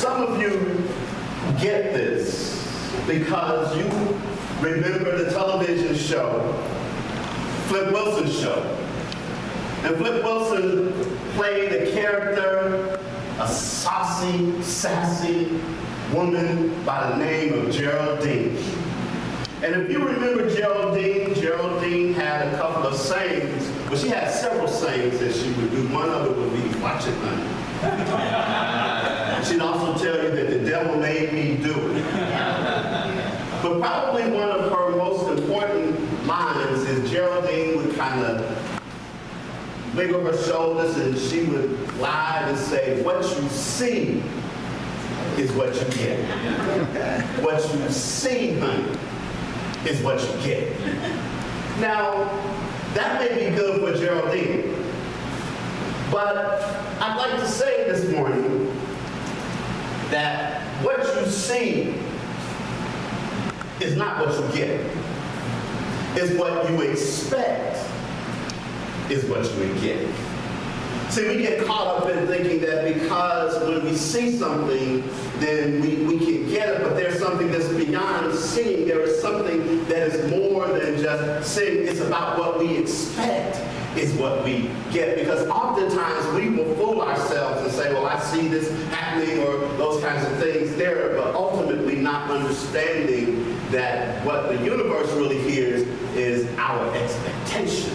Some of you get this because you remember the television show, Flip Wilson's show. And Flip Wilson played a character, a saucy, sassy woman by the name of Geraldine. And if you remember Geraldine, Geraldine had a couple of sayings. Well, she had several sayings that she would do. One of it would be, "Watch it, honey." She'd also tell you that the devil made me do it. But probably one of her most important lines is Geraldine would kind of wiggle her shoulders and she would lie and say, "What you see is what you get. What you see, honey, is what you get." Now, that may be good for Geraldine, but I'd like to say this morning that what you see is not what you get. It's what you expect is what you would get. See, we get caught up in thinking that because when we see something, then we can get it, but there's something that's beyond seeing. There is something that is more than just seeing. It's about what we expect is what we get. Because oftentimes we will fool ourselves and say, well, I see this happening or those kinds of things there, but ultimately not understanding that what the universe really hears is our expectation,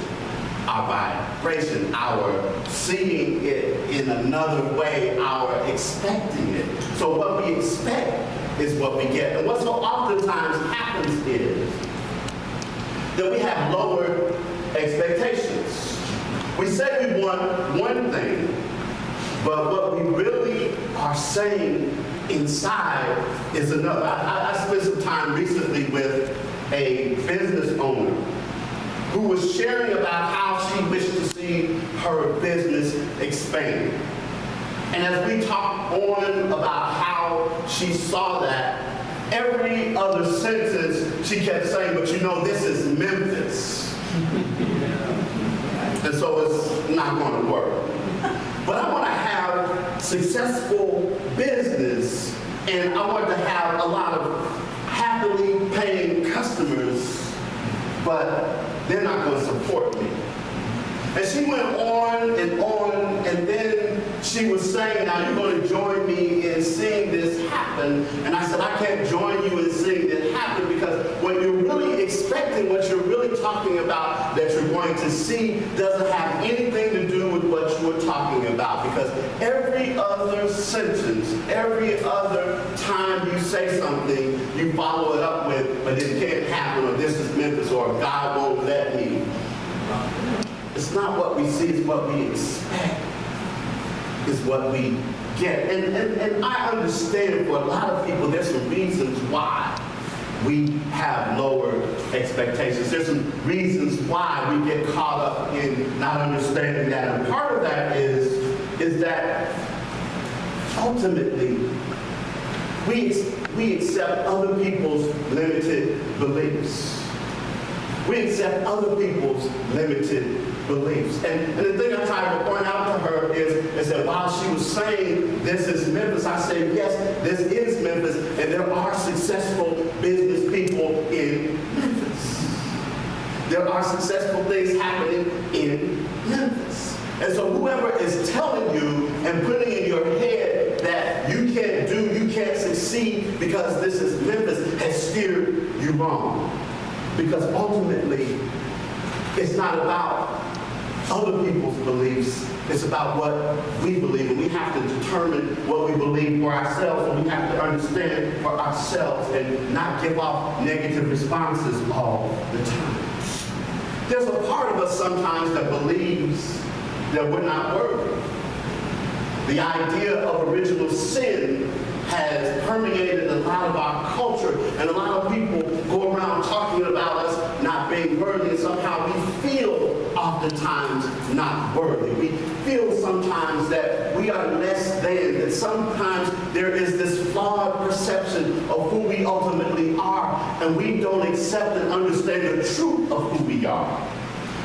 our vibration, our seeing it in another way, our expecting it. So what we expect is what we get. And what so oftentimes happens is that we have lower expectations. We say we want one thing, but what we really are saying inside is another. I spent some time recently with a business owner who was sharing about how she wished to see her business expand. And as we talked on about how she saw that, every other sentence she kept saying, but you know, this is Memphis. And so it's not going to work. But I want to have successful business, and I want to have a lot of happily paying customers, but they're not going to support me. And she went on, and then she was saying, now you're going to join me in seeing this happen. And I said, I can't join you in seeing this happen because what you're really expecting, what you're really talking about that you're going to see doesn't have anything to do with what you were talking about. Because every other sentence, every other time you say something, you follow it up with, but it can't happen, or this is Memphis, or God won't let me. It's not what we see, it's what we expect is what we get. And I understand for a lot of people, there's some reasons why we have lower expectations. There's some reasons why we get caught up in not understanding that. And part of that is that ultimately we accept other people's limited beliefs. We accept other people's limited beliefs. And the thing I tried to point out to her is that while she was saying this is Memphis, I said, yes, this is Memphis, and there are successful business people in Memphis. There are successful things happening in Memphis. And so whoever is telling you and putting in your head that you can't do, you can't succeed because this is Memphis has steered you wrong. Because ultimately, it's not about other people's beliefs. It's about what we believe. And we have to determine what we believe for ourselves. And we have to understand for ourselves and not give off negative responses all the time. There's a part of us sometimes that believes that we're not worthy. The idea of original sin has permeated a lot of our culture, and a lot of people go around talking about us not being worthy, and somehow we feel oftentimes not worthy. We feel sometimes that we are less than, that sometimes there is this flawed perception of who we ultimately are, and we don't accept and understand the truth of who we are.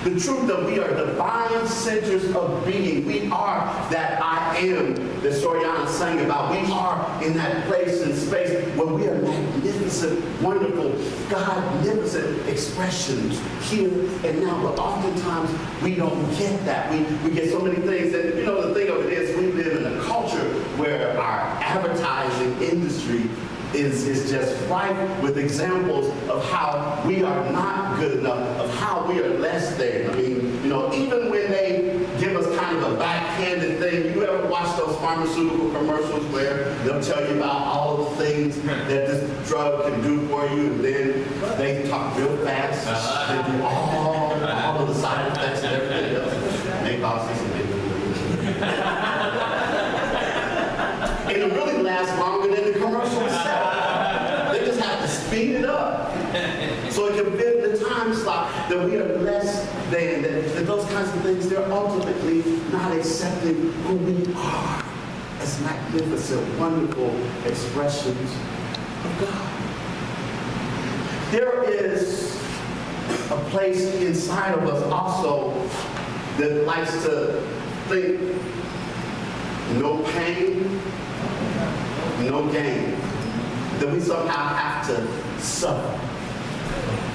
The truth that we are divine centers of being. We are that I am that Soriana sang about. We are in that place and space where we are magnificent, wonderful, God-nificent expressions here and now. But oftentimes we don't get that. We get so many things. And you know, the thing of it is, we live in a culture where our advertising industry is just rife with examples of how we are not good enough, of how we are less than. I mean, you know, even when they give us kind of a backhanded thing, you ever watch those pharmaceutical commercials where they'll tell you about all the things that this drug can do for you, and then they talk real fast, they do all of the side effects and everything else. May cause this and and it really lasts longer than the commercial itself. They just have to speed it up so it can fit the time slot that we are less than. That those kinds of things, they're ultimately not accepting who we are as magnificent, wonderful expressions of God. There is a place inside of us also that likes to think no pain, no gain, that we somehow have to suffer.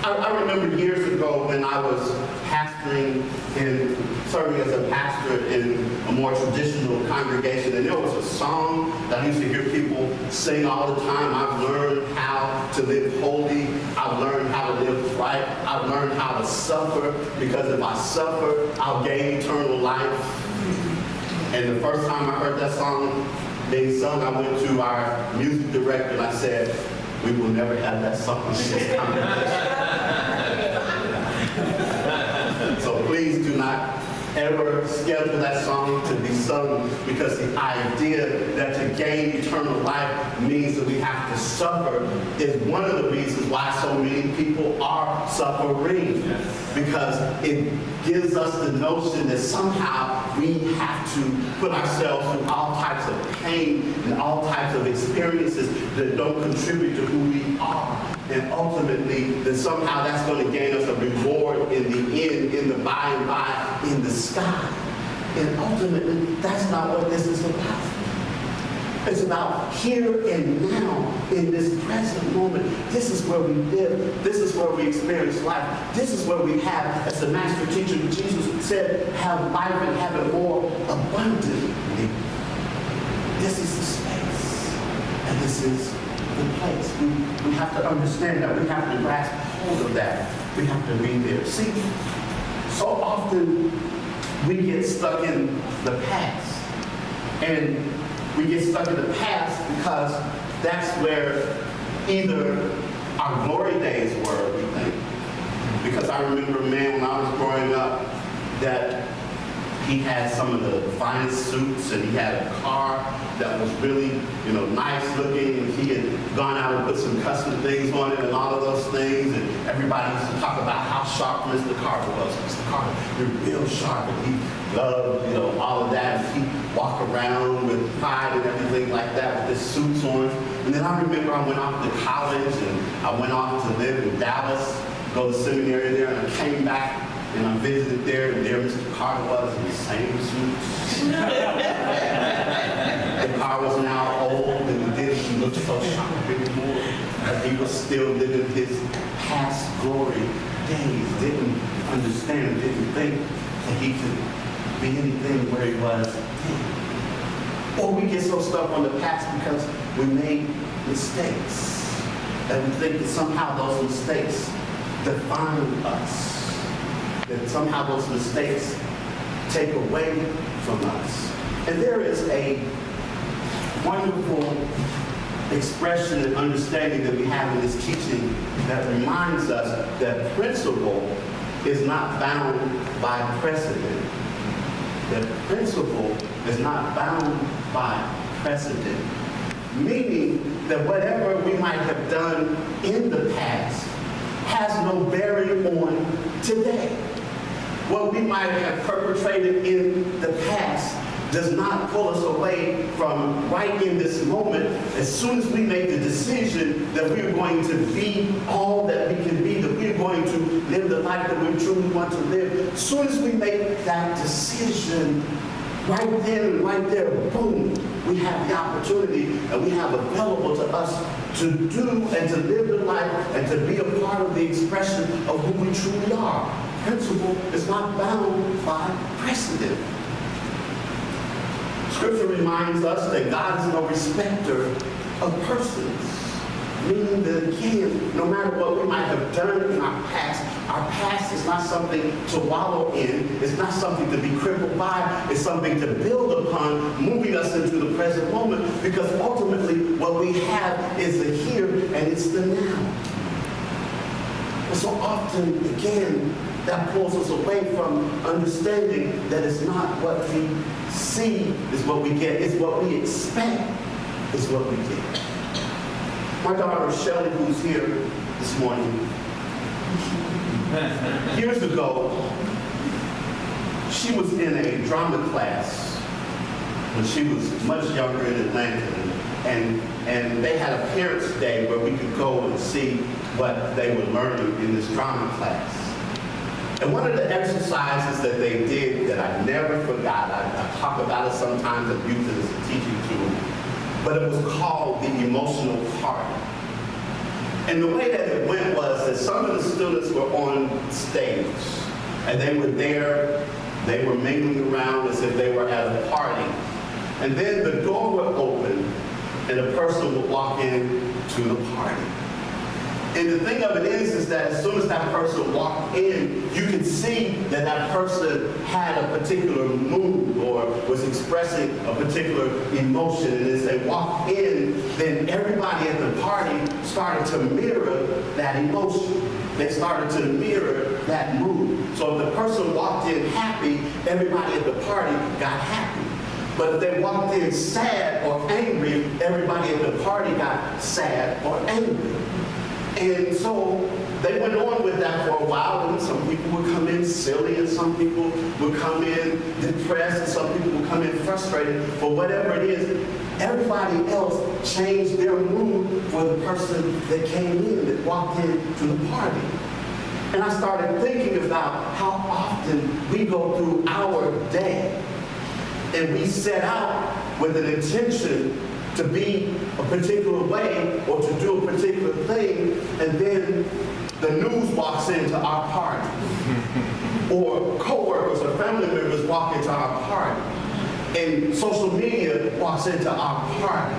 I remember years ago when I was pastoring and serving as a pastor in a more traditional congregation, and there was a song that I used to hear people sing all the time. I've learned how to live holy. I've learned how to live right. I've learned how to suffer, because if I suffer, I'll gain eternal life. And the first time I heard that song being sung, I went to our music director and I said, we will never have that song in this congregation. So please do not ever schedule that song to be sung, because the idea that to gain eternal life means that we have to suffer is one of the reasons why so many people are suffering. Because it gives us the notion that somehow we have to put ourselves through all types of pain and all types of experiences that don't contribute to who we are. And ultimately, that somehow that's going to gain us a reward in the end, in the by and by, in the sky. And ultimately, that's not what this is about. It's about here and now, in this present moment. This is where we live. This is where we experience life. This is where we have, as the master teacher Jesus said, have life and have it more abundantly. This is the space. And this is the place. We have to understand that. We have to grasp hold of that. We have to be there. See, so often we get stuck in the past. And we get stuck in the past because that's where either our glory days were, we think. Because I remember, man, when I was growing up, that he had some of the finest suits, and he had a car that was really, nice looking, and he had gone out and put some custom things on it and all of those things, and everybody used to talk about how sharp Mr. Carter was. Mr. Carter, you're real sharp, and he loved, all of that, and he'd walk around with pride and everything like that with his suits on. And then I remember I went off to college, and I went off to live in Dallas, go to seminary there, and I came back, and I visited there, and there Mr. Carter was in the same suits. The car was now old, and he didn't look so sharp anymore. He was still living his past glory days, didn't understand, didn't think that he could be anything where he was then. Or we get so stuck on the past because we made mistakes, and we think that somehow those mistakes define us. That somehow those mistakes take away from us. And there is a wonderful expression and understanding that we have in this teaching that reminds us that principle is not bound by precedent. That principle is not bound by precedent. Meaning that whatever we might have done in the past has no bearing on today. What we might have perpetrated in the past does not pull us away from right in this moment. As soon as we make the decision that we're going to be all that we can be, that we're going to live the life that we truly want to live, as soon as we make that decision, right then and right there, boom, we have the opportunity and we have available to us to do and to live the life and to be a part of the expression of who we truly are. Principle is not bound by precedent. Scripture reminds us that God is no respecter of persons. Meaning that, again, no matter what we might have done in our past is not something to wallow in. It's not something to be crippled by. It's something to build upon, moving us into the present moment, because ultimately what we have is the here and it's the now. And so often, again, that pulls us away from understanding that it's not what we see is what we get. It's what we expect is what we get. My daughter, Shelley, who's here this morning, years ago, she was in a drama class when she was much younger in Atlanta. And they had a parents' day where we could go and see what they were learning in this drama class. And one of the exercises that they did that I never forgot, I talk about it sometimes and use it as a teaching tool, but it was called the emotional party. And the way that it went was that some of the students were on stage, and they were there, they were mingling around as if they were at a party. And then the door would open, and a person would walk in to the party. And the thing of it is that as soon as that person walked in, you could see that that person had a particular mood or was expressing a particular emotion. And as they walked in, then everybody at the party started to mirror that emotion. They started to mirror that mood. So if the person walked in happy, everybody at the party got happy. But if they walked in sad or angry, everybody at the party got sad or angry. And so they went on with that for a while, and some people would come in silly, and some people would come in depressed, and some people would come in frustrated. But whatever it is, everybody else changed their mood for the person that came in, that walked into the party. And I started thinking about how often we go through our day, and we set out with an intention to be a particular way or to do a particular thing, and then the news walks into our party. Or co-workers or family members walk into our party. And social media walks into our party.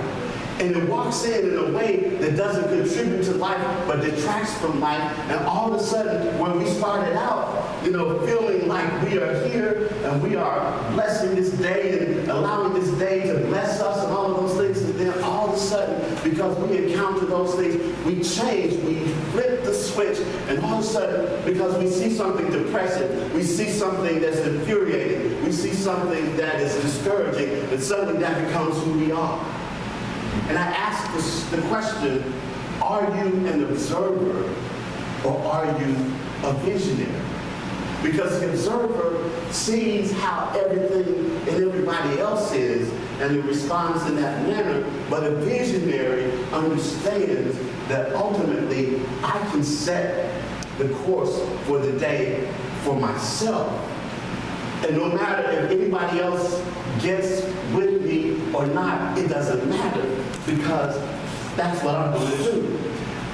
And it walks in a way that doesn't contribute to life, but detracts from life. And all of a sudden, when we started out, feeling like we are here and we are blessing this day and allowing this day to bless us and all of those things, and then all of a sudden, because we encounter those things, we change, we flip the switch, and all of a sudden, because we see something depressing, we see something that's infuriating, we see something that is discouraging, and suddenly that becomes who we are. And I ask the question, are you an observer or are you a visionary? Because the observer sees how everything and everybody else is and it responds in that manner, but a visionary understands that ultimately I can set the course for the day for myself. And no matter if anybody else gets with me or not, it doesn't matter, because that's what I'm going to do.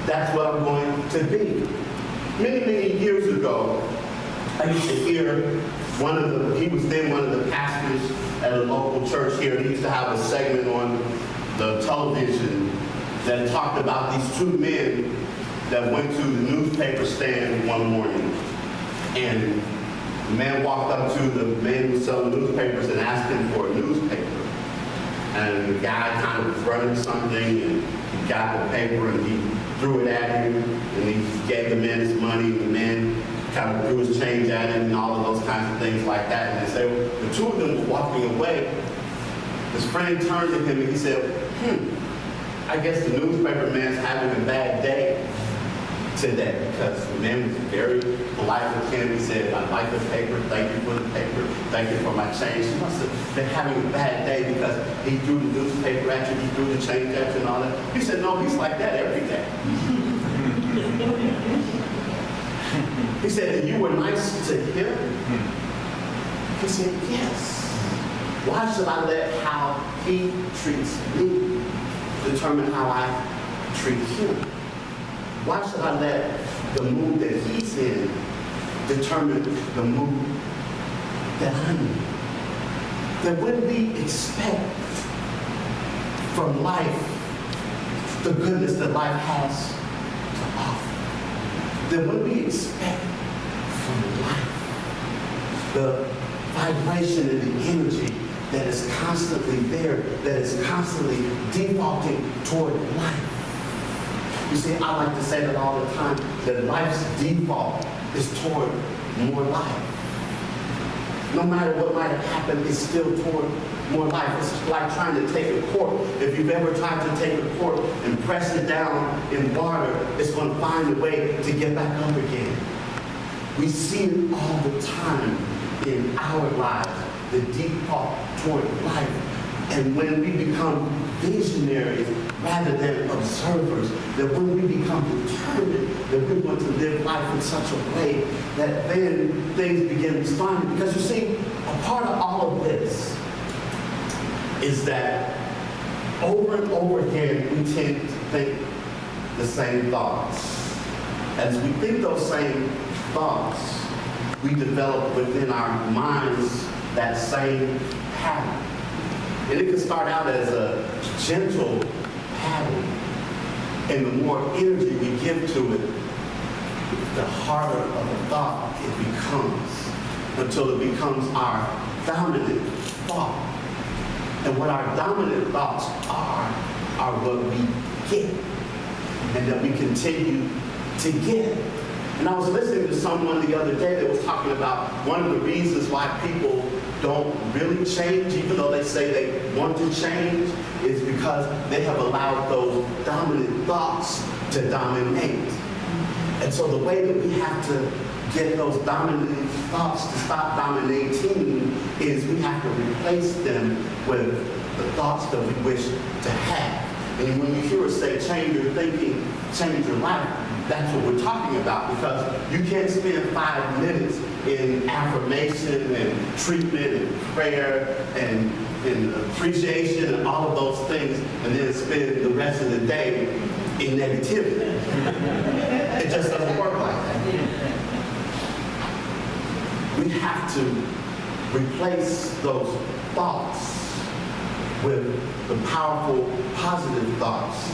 That's what I'm going to be. Many, many years ago, I used to hear he was then one of the pastors at a local church here, and he used to have a segment on the television that talked about these two men that went to the newspaper stand one morning. And the man walked up to the man who was selling newspapers and asked him for a newspaper. And the guy kind of running something, and he got the paper and he threw it at him, and he gave the man his money, and the man kind of threw his change at him and all of those kinds of things like that. And the two of them were walking away. His friend turned to him and he said, I guess the newspaper man's having a bad day. today, because the man was very polite with him. He said, "I like the paper, thank you for the paper, thank you for my change." He must have been having a bad day because he threw the newspaper at you, he threw the change at you and all that. He said, "No, he's like that every day." He said, "And you were nice to him?" He said, "Yes. Why should I let how he treats me determine how I treat him? Why should I let the mood that he's in determine the mood that I'm in?" That when we expect from life the goodness that life has to offer, that when we expect from life the vibration and the energy that is constantly there, that is constantly defaulting toward life. You see, I like to say that all the time, that life's default is toward more life. No matter what might have happened, it's still toward more life. It's like trying to take a cork. If you've ever tried to take a cork and press it down in water, it's going to find a way to get back up again. We see it all the time in our lives, the default toward life. And when we become visionaries rather than observers, that when we become determined that we want to live life in such a way that then things begin responding. Because you see, a part of all of this is that over and over again, we tend to think the same thoughts. As we think those same thoughts, we develop within our minds that same pattern. And it can start out as a gentle pattern. And the more energy we give to it, the harder of a thought it becomes, until it becomes our dominant thought. And what our dominant thoughts are what we get, and that we continue to get. And I was listening to someone the other day that was talking about one of the reasons why people don't really change, even though they say they want to change, is because they have allowed those dominant thoughts to dominate. And so the way that we have to get those dominant thoughts to stop dominating is we have to replace them with the thoughts that we wish to have. And when you hear us say change your thinking, change your life, that's what we're talking about, because you can't spend 5 minutes in affirmation and treatment and prayer and appreciation and all of those things and then spend the rest of the day in negativity. It just doesn't work like that. We have to replace those thoughts with the powerful, positive thoughts.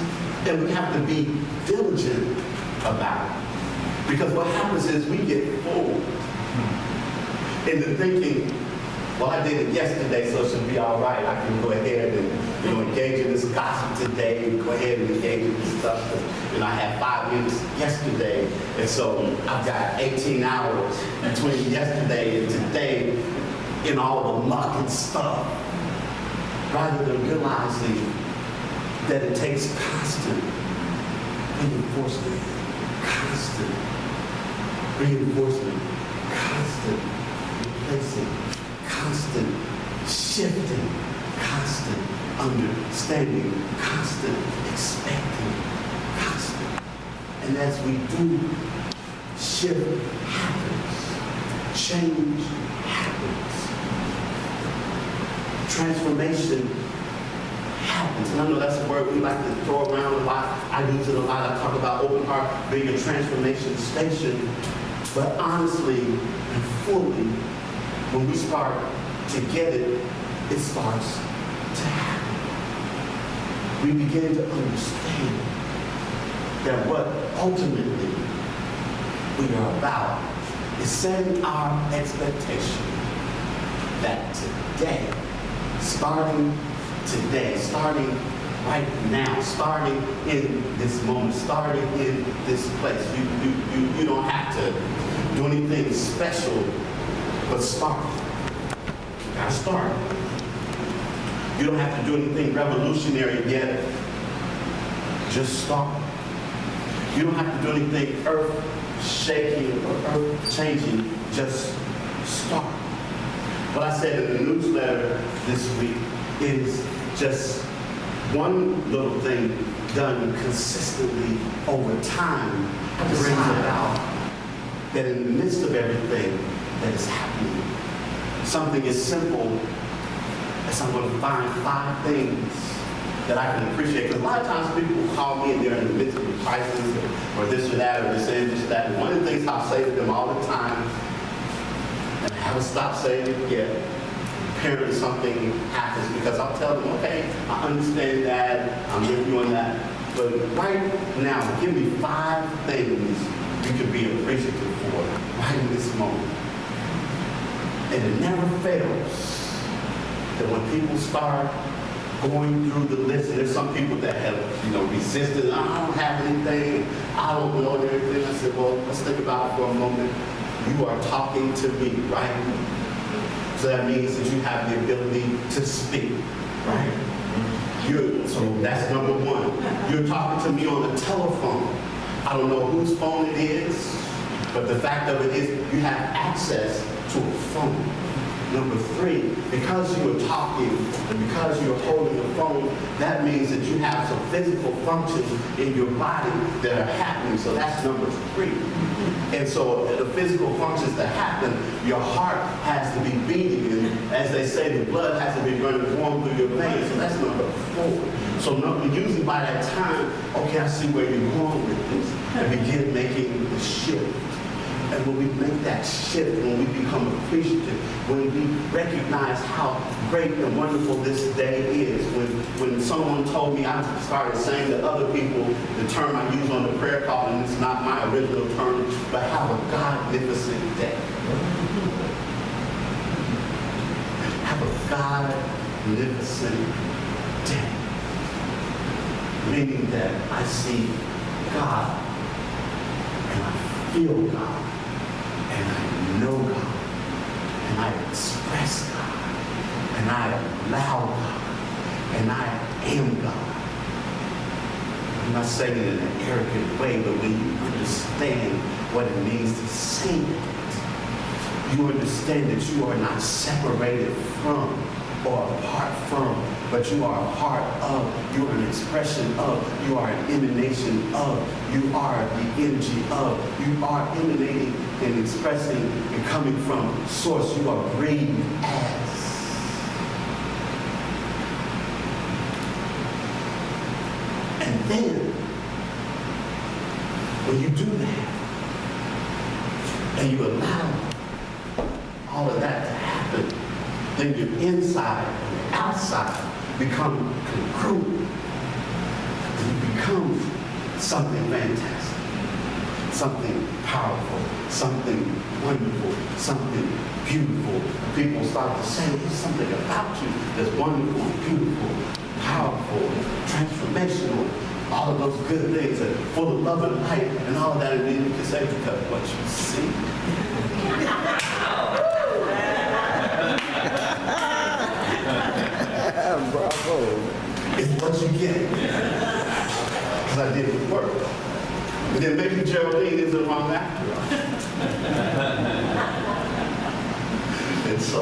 And we have to be diligent about it. Because what happens is we get fooled into thinking, well, I did it yesterday, so it should be all right. I can go ahead and engage in this gossip today, and go ahead and engage in this stuff. And I had 5 minutes yesterday, and so I've got 18 hours between yesterday and today in all the muck and stuff, rather than realizing that it takes constant reinforcement, constant replacing, constant shifting, constant understanding, constant expecting, constant. And as we do, shift happens, change happens, transformation happens. And I know that's a word we like to throw around a lot. I use it a lot. I talk about Open Heart being a transformation station. But honestly and fully, when we start to get it, it starts to happen. We begin to understand that what ultimately we are about is setting our expectation that starting right now, starting in this moment, starting in this place. You don't have to do anything special, but start. You gotta start. You don't have to do anything revolutionary yet. Just start. You don't have to do anything earth-shaking or earth-changing. Just start. What I said in the newsletter this week is just one little thing done consistently over time brings about that in the midst of everything that is happening, something as simple as I'm going to find 5 things that I can appreciate. Because a lot of times people will call me and they're in the midst of a crisis or this or that, or they're saying this or that. And one of the things I'll say to them all the time, and I haven't stopped saying it yet, apparently something happens, because I'll tell them, okay, I understand that, I'm with you on that, but right now, give me 5 things you could be appreciative for right in this moment. And it never fails that when people start going through the list, and there's some people that have, resisted, I don't have anything, I don't know and everything. I said, well, let's think about it for a moment. You are talking to me, right? So that means that you have the ability to speak, right? So that's number 1. You're talking to me on the telephone. I don't know whose phone it is, but the fact of it is you have access to a phone. Number 3, because you are talking and because you're holding the phone, that means that you have some physical functions in your body that are happening. So that's number 3. And so the physical functions that happen, your heart has to be beating. And as they say, the blood has to be running warm through your veins. So that's number 4. So usually by that time, okay, I see where you're going with this, and begin making the shift. And when we make that shift, when we become appreciative, when we recognize how great and wonderful this day is, when someone told me, I started saying to other people the term I use on the prayer call, and it's not my original term, but have a God-nificent day. Have a God-nificent day. Meaning that I see God and I feel God. And I know God, and I express God, and I allow God, and I am God. I'm not saying it in an arrogant way, but when you understand what it means to say it, you understand that you are not separated from or apart from, but you are a part of, you are an expression of, you are an emanation of, you are the energy of, you are emanating and expressing and coming from source. You are breathed as. And then, when you do that, and you allow all of that to happen, then your inside and outside become congruent. And you become something fantastic, something powerful, something wonderful, something beautiful. People start to say, there's something about you that's wonderful, beautiful, powerful, transformational, all of those good things, and full of love and light, and all of that. And then you can say, because what you see. Bravo. It's what you get. Because I did the work. But then maybe Geraldine isn't wrong after all. And so,